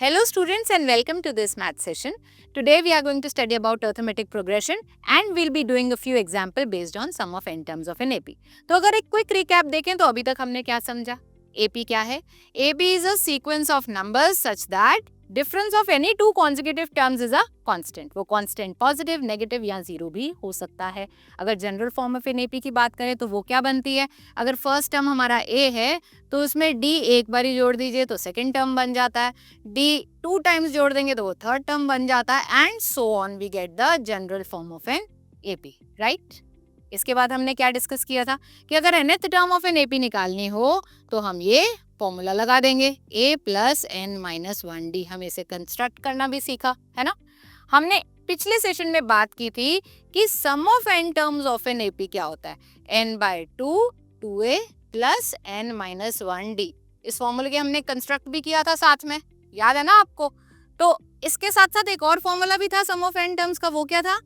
Hello students and welcome to this math session. Today we are going to study about arithmetic progression and we'll be doing a few example based on sum of n terms of an AP. तो अगर एक quick recap देखें तो अभी तक हमने क्या समझा? AP क्या है? AP is a sequence of numbers such that difference of any two consecutive terms is a constant. वो constant पॉजिटिव, नेगेटिव या जीरो भी हो सकता है. अगर general form of an AP की बात करें तो वो क्या बनती है? अगर फर्स्ट टर्म हमारा A है तो उसमें D एक बारी जोड़ दीजिए तो सेकेंड टर्म बन जाता है, D 2 टाइम्स जोड़ देंगे तो वो थर्ड टर्म बन जाता है and so on we get the general form of an AP, right? इसके बाद हमने क्या डिस्कस किया था कि अगर nth term of an AP निकालनी हो तो हम ये फॉर्मूला लगा देंगे a plus n minus 1d. हम इसे कंस्ट्रक्ट करना भी सीखा है ना. हमने पिछले सेशन में बात की थी कि sum of n terms of an AP क्या होता है, n by 2 2a plus n minus 1d. इस फॉर्मूले के हमने कंस्ट्रक्ट भी किया था साथ में, याद है ना आपको. तो इसके साथ साथ एक और फॉर्मूला भी था सम ऑफ n टर्म्स का, वो क्या था,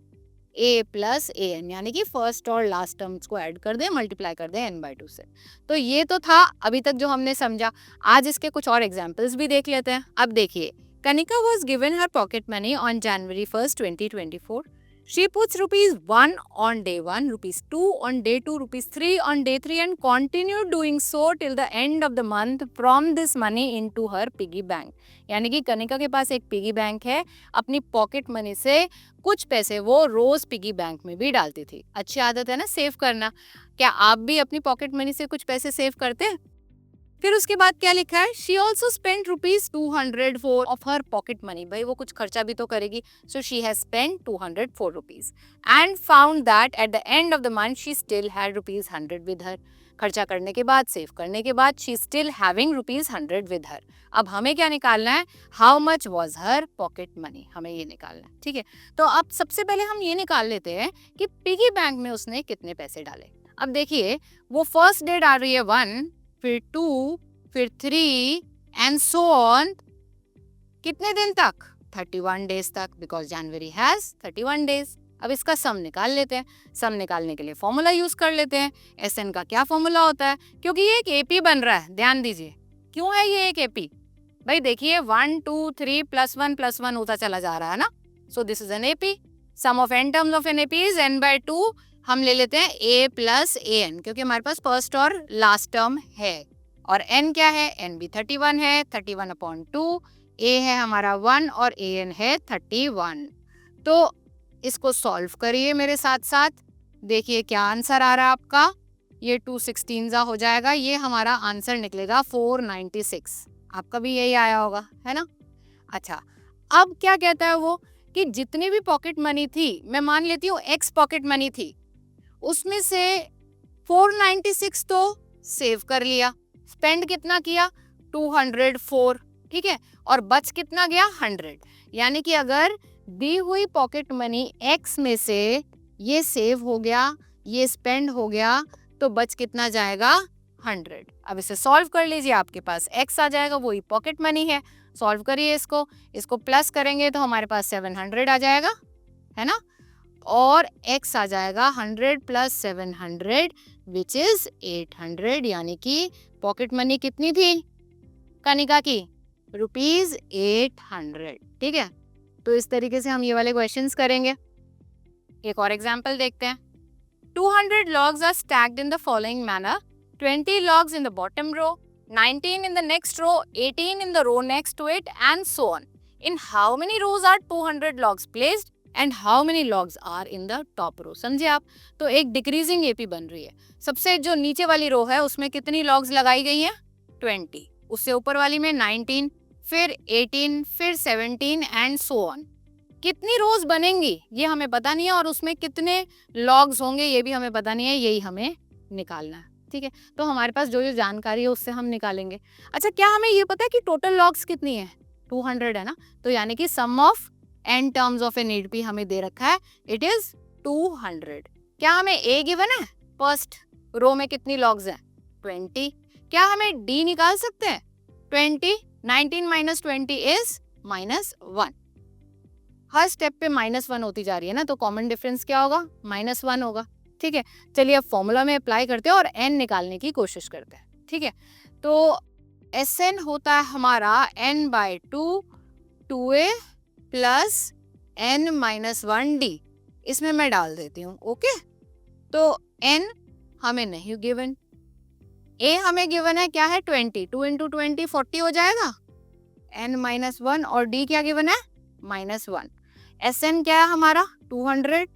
a प्लस ए एन, यानी कि फर्स्ट और लास्ट टर्म्स को ऐड कर दें, मल्टीप्लाई कर दें n बाई 2 से. तो ये तो था अभी तक जो हमने समझा. आज इसके कुछ और एग्जाम्पल्स भी देख लेते हैं. अब देखिए, Kanika was given her pocket money on January 1st 2024. She puts ₹1 on day 1, ₹2 on day 2, ₹3 on day 3 and continued doing so till the end of the month from this money into her piggy bank. यानी कि कनिका के पास एक piggy bank है, अपनी pocket money से कुछ पैसे वो रोज पिगी बैंक में भी डालती थी. अच्छी आदत है ना सेव करना. क्या आप भी अपनी पॉकेट मनी से कुछ पैसे सेव करते हैं? फिर उसके बाद क्या लिखा है, she also spend ₹204 of her pocket money. भाई वो कुछ खर्चा भी तो करेगी. So she has spend ₹204 and found that at the end of the month she still had ₹100 with her. खर्चा करने के बाद, सेव करने के बाद, she still having ₹100 with her. अब हमें क्या निकालना है, how much was her pocket money, हमें ये निकालना है. ठीक है, तो अब सबसे पहले हम ये निकाल लेते हैं कि पिगी बैंक में उसने कितने पैसे डाले. अब देखिए, वो फर्स्ट डेट आ रही है 1, फिर 2, फिर 3 एंड सो ऑन. कितने दिन तक? 31 डेज तक, बिकॉज जनवरी हैज 31 डेज. अब इसका सम निकाल लेते हैं. सम निकालने के लिए फॉर्मूला यूज कर लेते हैं. SN का क्या फॉर्मूला होता है, क्योंकि ये एक AP बन रहा है, ध्यान दीजिए. क्यों है ये एक AP? भाई देखिए 1 2 3 +1 +1 होता चला जा रहा है ना. So this is an AP. Sum of n terms of an AP is n by 2. हम ले लेते हैं a प्लस an, क्योंकि हमारे पास फर्स्ट और लास्ट टर्म है. और n क्या है, n भी 31 है, 31/2. a है हमारा 1 और an है 31. तो इसको सॉल्व करिए मेरे साथ साथ. देखिए क्या आंसर आ रहा है आपका. ये 216 हो जाएगा. ये हमारा आंसर निकलेगा 496. आपका भी यही आया होगा, है ना. अच्छा, अब क्या कहता है वो कि जितनी भी पॉकेट मनी थी, मैं मान लेती हूँ x पॉकेट मनी थी, उसमें से 496 तो सेव कर लिया. स्पेंड कितना किया, 204. ठीक है, और बच कितना गया, 100. यानी कि अगर दी हुई पॉकेट मनी x में से ये सेव हो गया, ये स्पेंड हो गया, तो बच कितना जाएगा, 100. अब इसे सॉल्व कर लीजिए. आपके पास x आ जाएगा, वही पॉकेट मनी है. सॉल्व करिए इसको प्लस करेंगे तो हमारे पास 700 आ जाएगा, है ना. और x आ जाएगा 100 + 700 विच इज 800. यानी कि पॉकेट मनी कितनी थी कनिका की, ₹800. ठीक है, तो इस तरीके से हम ये वाले क्वेश्चंस करेंगे. एक और एग्जांपल देखते हैं. 200 logs are stacked in the following manner. 20 logs in the bottom row, 19 in the next row, 18 in the row next to it and so on. In how many rows are 200 logs placed and how many logs are in the top row? समझे आप. तो एक decreasing AP बन रही है. सबसे जो नीचे वाली रो है उसमें कितनी लॉग्स लगाई गई हैं, 20. उससे ऊपर वाली में 19, फिर 18, फिर 17 एंड सो ऑन. कितनी रोज बनेंगी ये हमें पता नहीं है, और उसमें कितने लॉग्स होंगे ये भी हमें पता नहीं है. यही हमें निकालना है. ठीक है, तो हमारे पास जो जो जानकारी है उससे हम निकालेंगे. अच्छा, क्या हमें ये पता है कि टोटल लॉग्स कितनी है, 200 है ना. तो यानी कि sum of n terms of an AP हमें दे रखा है, इट इज 200. क्या हमें A गिवन है, फर्स्ट रो में कितनी लॉग्स हैं, 20. क्या हमें D निकाल सकते हैं, 20. 19 - 20 इज -1. हर स्टेप पे -1 होती जा रही है ना, तो कॉमन डिफरेंस क्या होगा, -1 होगा। ठीक है, चलिए अब फॉर्मूला में अप्लाई करते हैं और n निकालने की कोशिश करते हैं। ठीक है, तो Sn होता है हमारा n/2 2a प्लस n-1d, इसमें मैं डाल देती हूँ। ओके, तो n हमें नहीं गिवन, a हमें गिवन है क्या है 20, 2 × 20 40 हो जाएगा, n-1 और d क्या गिवन है -1। Sn क्या है हमारा 200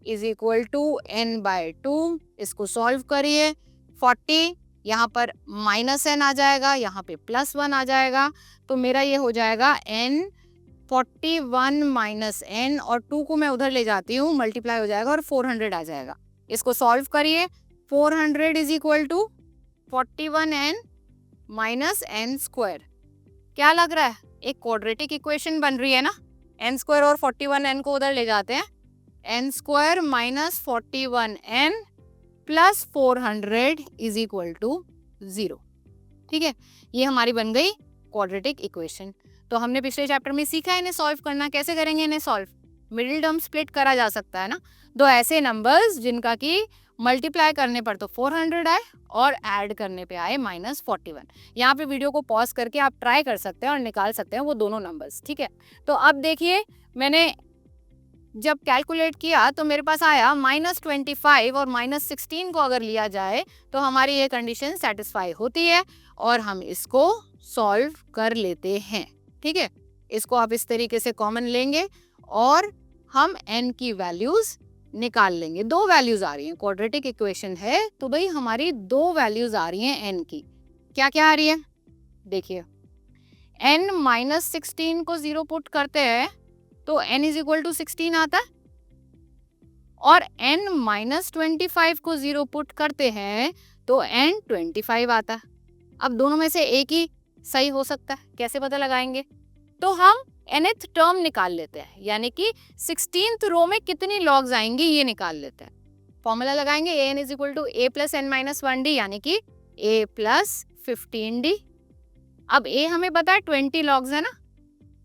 इज इक्वल टू n/2, इसको सॉल्व करिए, 40 यहाँ पर -n आ जाएगा, यहाँ पे +1 आ जाएगा, तो मेरा ये हो जाएगा n 41 - n और 2 को मैं उधर ले जाती हूँ, मल्टीप्लाई हो जाएगा और 400 आ जाएगा। इसको सॉल्व करिए, 400 is equal to 41n - n²। क्या लग रहा है, एक क्वाड्रेटिक इक्वेशन बन रही है ना, n² और 41n को उधर ले जाते हैं, n² - 41n plus 400 is equal to 0। ठीक है, ये हमारी बन गई क्वाड्रेटिक इक्वेशन। तो हमने पिछले चैप्टर में सीखा है इन्हें सॉल्व करना। कैसे करेंगे इन्हें सॉल्व, मिडिल टर्म स्प्लिट करा जा सकता है ना, दो ऐसे नंबर्स जिनका कि मल्टीप्लाई करने पर तो 400 आए और ऐड करने पे आए -41। यहाँ पे वीडियो को पॉज करके आप ट्राई कर सकते हैं और निकाल सकते हैं वो दोनों नंबर्स। ठीक है, तो अब देखिए मैंने जब कैलकुलेट किया तो मेरे पास आया -25 और -16 को अगर लिया जाए तो हमारी ये कंडीशन सेटिस्फाई होती है और हम इसको सॉल्व कर लेते हैं। ठीक है, इसको आप इस तरीके से कॉमन लेंगे और हम n की वैल्यूज निकाल लेंगे। दो वैल्यूज आ रही हैं, क्वाड्रेटिक इक्वेशन है तो भाई हमारी दो वैल्यूज आ रही हैं n की। क्या क्या आ रही है देखिए, n -16 को 0 पुट करते हैं तो n इज इक्वल टू 16 आता है और n -25 को 0 पुट करते हैं तो n 25 आता है। अब दोनों में से एक ही सही हो सकता है, कैसे पता लगाएंगे, तो हम nth टर्म निकाल लेते हैं, यानी कि 16th रो में कितनी लॉग्स आएंगी ये निकाल लेते हैं। फॉर्मूला लगाएंगे an is equal to a plus n-1d, यानी कि a प्लस 15d। अब a हमें पता है 20 लॉग्स है ना,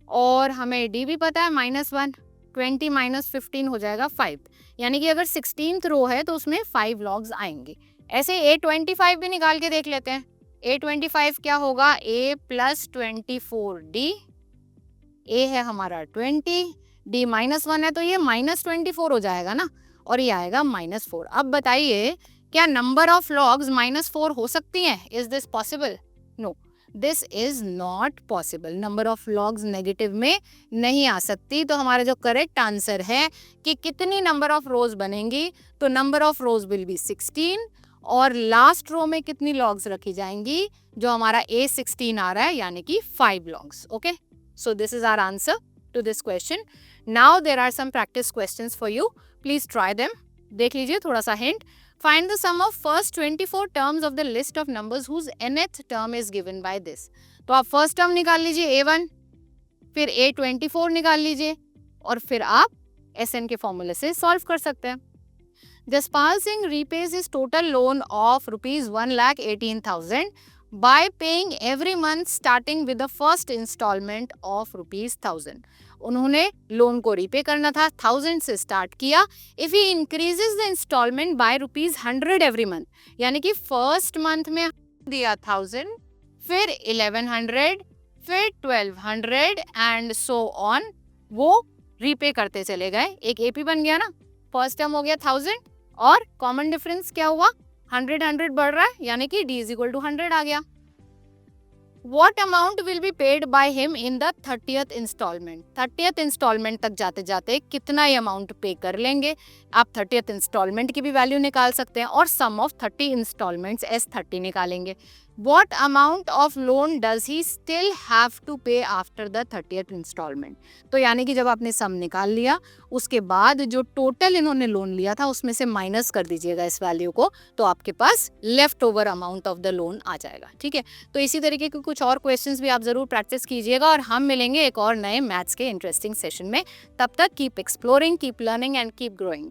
और हमें d भी पता है -1, 20 - 15 हो जाएगा 5, यानी कि अगर 16th रो है तो उसमें 5 लॉग्स आएंगे। ऐसे a25 भी निकाल के देख लेते हैं। a25 क्या होगा, a प्लस 24d, a है हमारा 20, d -1 है तो ये -24 हो जाएगा ना, और ये आएगा -4। अब बताइए क्या नंबर ऑफ लॉग्स -4 हो सकती हैं, is this possible? No, this is not possible. Number of logs negative में नहीं आ सकती। तो हमारा जो करेक्ट आंसर है कि कितनी नंबर ऑफ रोज बनेंगी, तो number of rose will be 16 और लास्ट रो में कितनी लॉग्स रखी जाएंगी, जो हमारा A16 आ रहा है, यानी कि 5 logs. Okay, so this is our answer to this question. Now there are some practice questions for you, please try them. देख लीजिए थोड़ा सा hint. Find the sum of first 24 terms of the list of numbers whose nth term is given by this। तो आप first term निकाल लीजिए A1, फिर A24 निकाल लीजिए और फिर आप SN के फॉर्मूले से सॉल्व कर सकते हैं। Jaspal Singh repays his total loan of rupees 1,18,000 by paying every month starting with the first installment of rupees 1,000। उन्होंने लोन को रीपे करना था, 1000 से स्टार्ट किया। If he increases the instalment by ₹100 every month, यानी कि फर्स्ट मंथ में दिया 1000, फिर 1100, फिर 1200 एंड सो ऑन, वो रीपे करते चले गए। एक एपी बन गया ना, फर्स्ट टर्म हो गया 1000 और कॉमन डिफरेंस क्या हुआ, 100 बढ़ रहा है, यानी कि d = 100 आ गया। What amount will be paid by him in the 30th installment? 30th installment तक जाते जाते कितना ये अमाउंट पे कर लेंगे। आप 30th installment की भी वैल्यू निकाल सकते हैं और sum of 30 installments S30 निकालेंगे। What amount of loan does he still have to pay after the 30th installment? तो यानी कि जब आपने सम निकाल लिया उसके बाद जो टोटल इन्होंने लोन लिया था उसमें से माइनस कर दीजिएगा इस वैल्यू को, तो आपके पास left over amount of the loan आ जाएगा। ठीक है, तो इसी तरीके के कुछ और क्वेश्चंस भी आप जरूर प्रैक्टिस कीजिएगा और हम मिलेंगे एक और नए मैथ्स के इंटरेस्टिंग सेशन में। तब तक keep exploring, keep learning and keep growing.